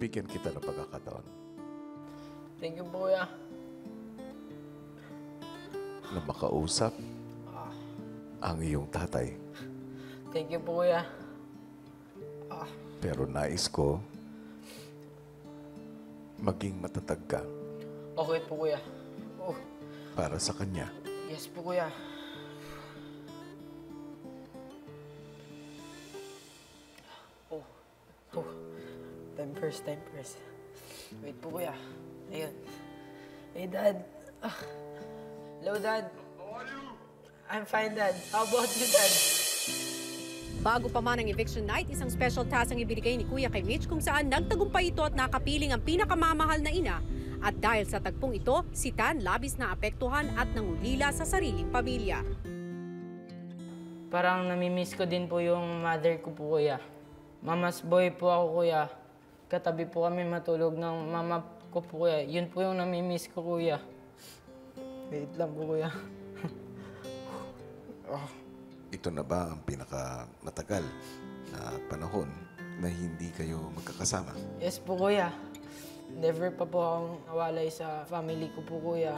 bibigyan kita ng pagkakataon Thank you po, kuya. na makausap ang iyong tatay. Thank you po, kuya. Pero nais ko maging matatag ka Okay po, kuya. Oh, para sa kanya. yes po, kuya. Oh, oh. Time first, time first. Wait po, kuya. Ayun. Hey, Dad. Hello, Dad. How are you? I'm fine, Dad. How about you, Dad? Bago pa man ang eviction night, isang special task ang ibinigay ni Kuya kay Mitch kung saan nagtagumpay ito at nakapiling ang pinakamamahal na ina. At dahil sa tagpong ito, si Tan labis na apektuhan at nangulila sa sariling pamilya. Parang namimiss ko din po yung mother ko po, kuya. Mama's boy po ako, kuya. Katabi po kami matulog ng mama ko po, kuya. Yun po yung namimiss ko, kuya. Wait lang po, kuya. Ito na ba ang pinakamatagal na panahon na hindi kayo magkakasama? Yes po, kuya. Never pa po akong nawalay sa family ko po, kuya.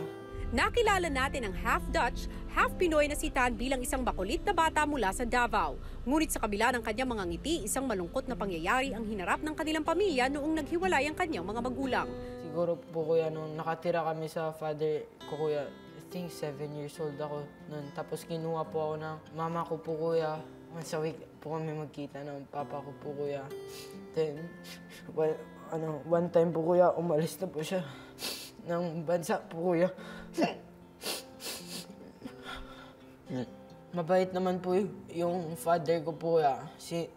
Nakilala natin ang half-Dutch, half-Pinoy na si Tan bilang isang bakulit na bata mula sa Davao. Ngunit sa kabila ng kanyang mga ngiti, isang malungkot na pangyayari ang hinarap ng kanilang pamilya noong naghiwalay ang kanyang mga magulang. Siguro po, kuya, nung nakatira kami sa father ko, kuya, I think 7 years old ako noon. Tapos kinuha po ako ng mama ko po, kuya. Once a week po kami magkita ng papa ko po, kuya. Then, one time po, kuya, umalis na po siya ng bansa po, kuya. Mabait naman po yung father ko po, kuya.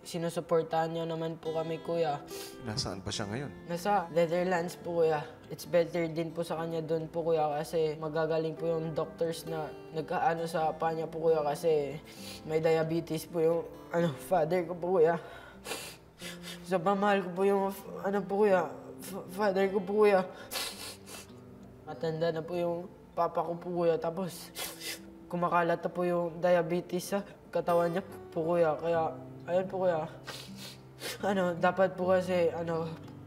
Sinusuportahan niya naman po kami, kuya. Nasaan pa siya ngayon? Nasa Netherlands po, kuya. It's better din po sa kanya doon po, kuya, kasi magagaling po yung doctors na nagkaano sa paa niya po, kuya, kasi may diabetes po yung father ko po, kuya. So, pamahal ko po yung kuya, father ko po, kuya. Matanda na po yung papa ko po, kuya, tapos kumakalat na po yung diabetes sa katawan niya po, kuya. Kaya, ayun po, kuya. Dapat po kasi,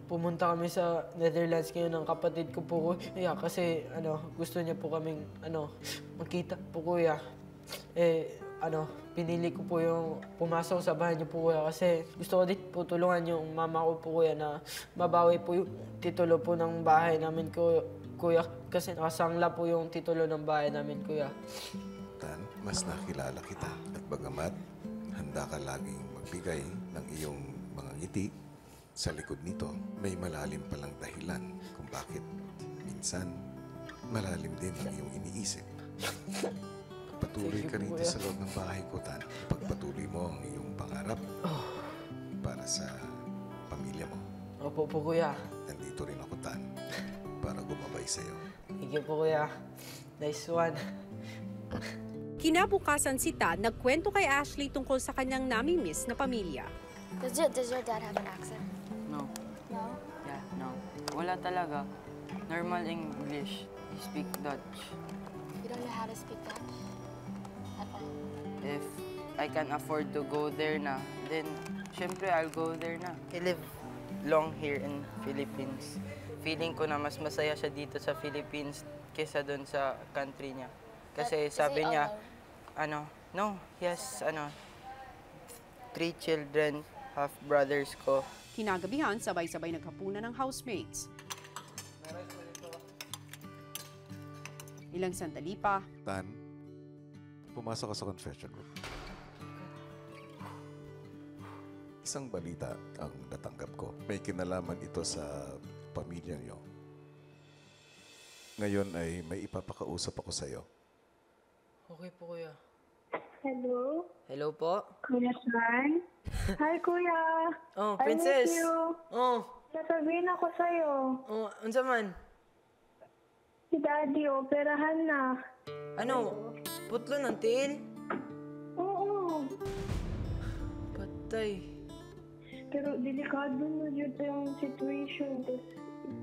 pumunta kami sa Netherlands ngayon ng kapatid ko po, kuya. Kasi, gusto niya po kaming, magkita po, kuya. Pinili ko po yung pumasok sa bahay niyo po, kuya. Kasi gusto ko din po tulungan yung mama ko po, kuya, na mabawi po yung titulo po ng bahay namin, kuya. Kasi nakasangla po yung titulo ng bahay namin, kuya. Tan, mas nakilala kita. At bagamat handa ka laging magbigay ng iyong mga ngiti, sa likod nito may malalim palang dahilan kung bakit minsan malalim din ang iyong iniisip. Patuloy ka rito sa loob ng bahay ko, Tan. Pagpatuloy mo ang iyong pangarap para sa pamilya mo. Opo po, kuya. Nandito rin ako, Tan, para gumabay sa'yo. Thank you po, kuya. Nice one. Kinabukasan si Tan nagkwento kay Ashley tungkol sa kanyang namimiss na pamilya. Does your dad have an accent? No. No? Yeah, no. Wala talaga. Normal English. You speak Dutch. You don't know how to speak Dutch? At all? If I can afford to go there na, then syempre I'll go there na. I live long here in Philippines. Feeling ko na mas masaya siya dito sa Philippines kesa doon sa country niya. Kasi sabi niya, yes, 3 children, half brothers ko. Kinagabihan, sabay-sabay naghapunan ng housemates. Ilang sandali pa, Tan, pumasok ka sa confession room. Isang balita ang natanggap ko. May kinalaman ito sa pamilya niyo. Ngayon ay may ipapakausap ako sa iyo. Okay po, kuya. Hello? Hello po? Kuya San? Hi, Kuya! Oh, I princess! miss you. Oh, Sasabihin ako sa'yo. unsa man? Si Daddy, operahan na. Putlo ng tiil? Oo. Patay. Pero delikado na yun yung situation. Tapos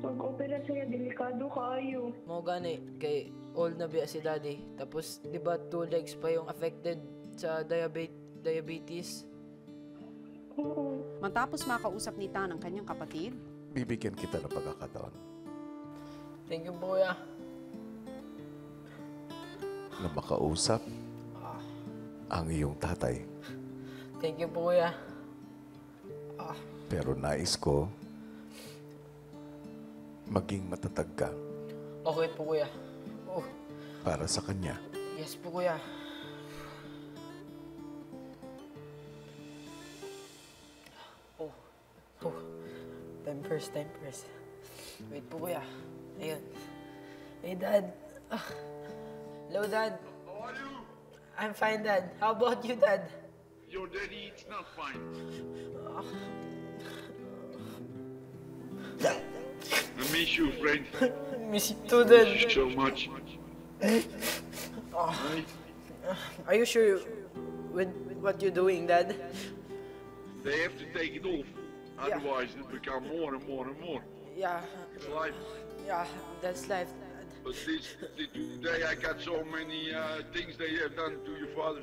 pag-opera sa'yo, delikado kayo. Mo gani, kay old na biya si daddy. Tapos, di ba 2 legs pa yung affected sa diabetes? Oo. matapos makausap ni Tan ang kanyang kapatid, bibigyan kita ng pagkakataon Thank you po, kuya. na makausap ang iyong tatay. Thank you po, kuya. Pero nais ko maging matatag ka Okay po, kuya. Oh, para sa kanya. yes po, kuya. Oh, oh. Time first. Wait po, kuya. Ayun. Hey, Dad. Hello, Dad. How are you? I'm fine, Dad. How about you, Dad? Your daddy is not fine. I miss you, friend. Miss you too, Miss Dad. you so much. Right? Are you sure with what you're doing, Dad? They have to take it off. Yeah. Otherwise, it become more and more and more. Yeah, It's life. yeah, that's life, Dad. But today I got so many things they have done to your father.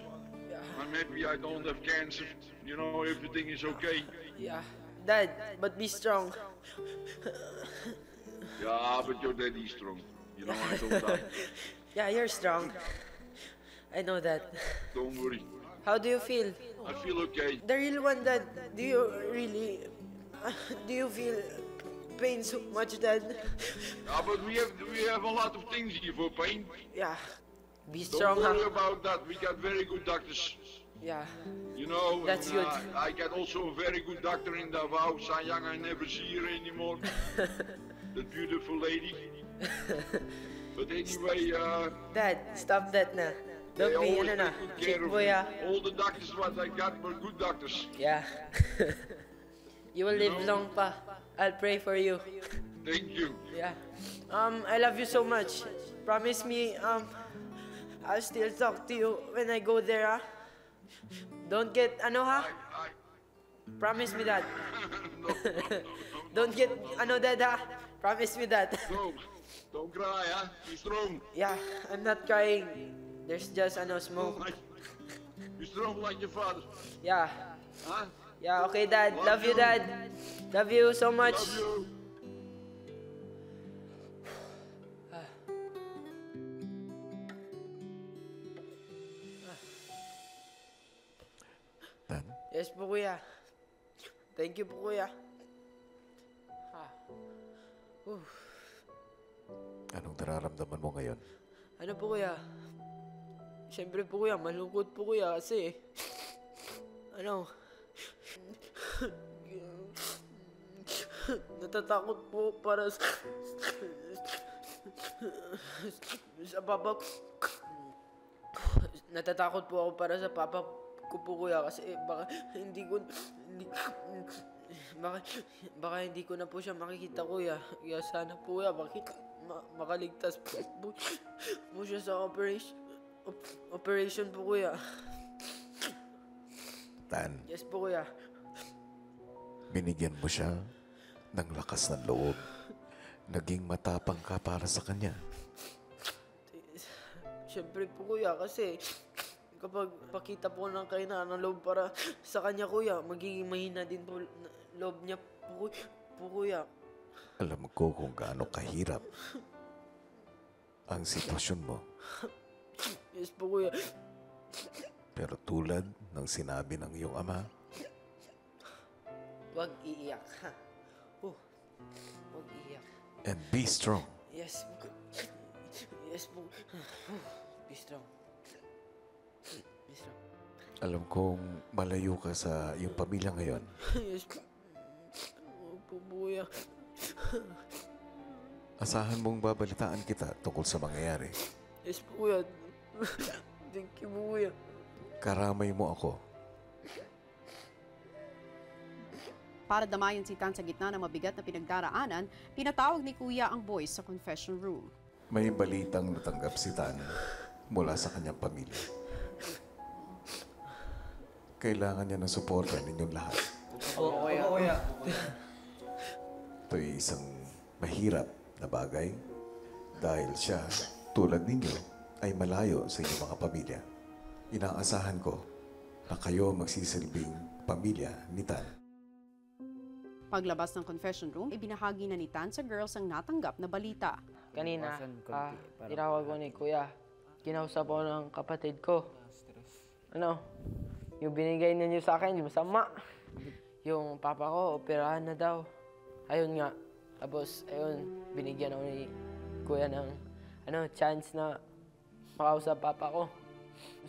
Yeah, I'm happy I don't have cancer. You know, everything is okay. yeah. Dad, but be strong. Yeah, but your daddy is strong. You know, I don't doubt. Yeah, you're strong. I know that. Don't worry. How do you feel? I feel okay. The real one, Dad. Do you really? Do you feel pain so much, Dad? But we have a lot of things here for pain. Yeah. Be Don't strong, worry huh? about that. We got very good doctors. Yeah. You know, That's and, good. I got also a very good doctor in Davao. Sayang, I never see her anymore. That beautiful lady. But anyway, Dad, stop that na. they Don't be, always ano na. take good Chick care of boy, me. ah. All the doctors what I got were good doctors. Yeah. You will live long pa. I'll pray for you. Thank you. Yeah. I love you so much. Promise me, I'll still talk to you when I go there, ah. Don't get, ano ha? Promise me that. Don't get, ano Dad ha? Promise me that. Don't cry, huh? Be strong. Yeah, I'm not crying. There's just, ano, smoke. Be strong like your father. Yeah. Huh? Yeah, okay, Dad. Love you, Dad. Love you so much. Love you. Dan, Yes po, kuya. Thank you po, kuya. anong nararamdaman mo ngayon? Ano po, kuya? Siyempre po, kuya. Malungkot po, kuya. Kasi, ano, natatakot po para sa papa. Natatakot po ako para sa papa ko po, kuya, kasi baka baka hindi ko na po siya makikita, kuya. Kaya sana po, kuya, makaligtas po siya sa operation po, kuya. Dan, Yes po, kuya. binigyan mo siya ng lakas ng loob. Naging matapang ka para sa kanya. Siyempre po, kuya, kasi kapag pakita po ng kainaan ng loob para sa kanya, kuya, magiging mahina din po loob niya po, kuya. Alam ko kung gaano kahirap ang sitwasyon mo. Yes po, kuya. Pero tulad ng sinabi ng iyong ama, Huwag iiyak, ha? Huwag iiyak. and be strong. Yes. Yes po. Be strong. Be strong. Alam kong malayo ka sa iyong pamilya ngayon. Yes po. Opo, kuya. Asahan mong babalitaan kita tungkol sa mangyayari. Yes po, kuya. Thank you po, kuya. Karamay mo ako. Para damayan si Tan sa gitna ng mabigat na pinagdaraanan, pinatawag ni Kuya ang boys sa confession room. May balitang natanggap si Tan mula sa kanyang pamilya. Kailangan niya ng suporta ninyong lahat. Opo, kuya. Ito'y isang mahirap na bagay dahil siya, tulad ninyo, ay malayo sa inyong mga pamilya. Inaasahan ko na kayo magsisilbing pamilya ni Tan. Paglabas ng confession room, ibinahagi na ni Tan sa girls ang natanggap na balita. Kanina, tinawag ko ni Kuya. Kinausap ko ng kapatid ko. Ano, yung binigay ninyo sa akin, yung masama. Yung papa ko, operahan na daw. Ayun nga. Tapos, ayun, binigyan ako ni Kuya ng chance na makausap papa ko.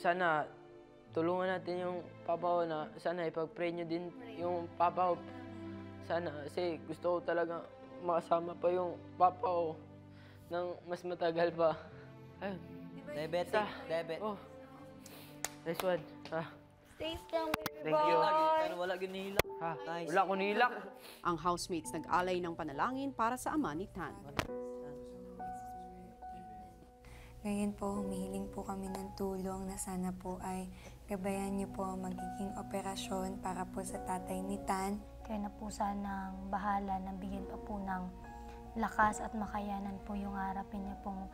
Sana, tulungan natin yung papa ko na sana ipag-pray nyo din yung papa ko. Sana, kasi gusto ko talaga makasama pa yung papa ko ng mas matagal pa. Ayun. Diabetic. Oh. Nice one. Stay strong, baby Thank you. Pero wala ginihila. Nice. Wala ko nilak. Ang housemates nag-alay ng panalangin para sa ama ni Tan. Ngayon po, humihiling po kami ng tulong na sana po ay gabayan niyo po ang magiging operasyon para po sa tatay ni Tan. Kayo na po sanang bahala na bigyan pa po ng lakas at makayanan po yung harapin niya pong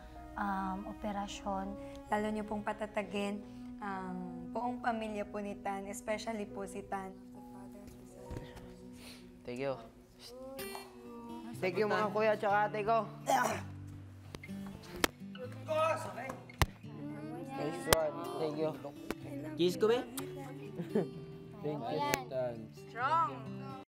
operasyon. Lalo niyo pong patatagin ang buong pamilya po ni Tan, especially po si Tan. Thank you. Thank you mga kuya at ate ko. Nice one. Thank you. Kiss ko, be? Thank you. Strong.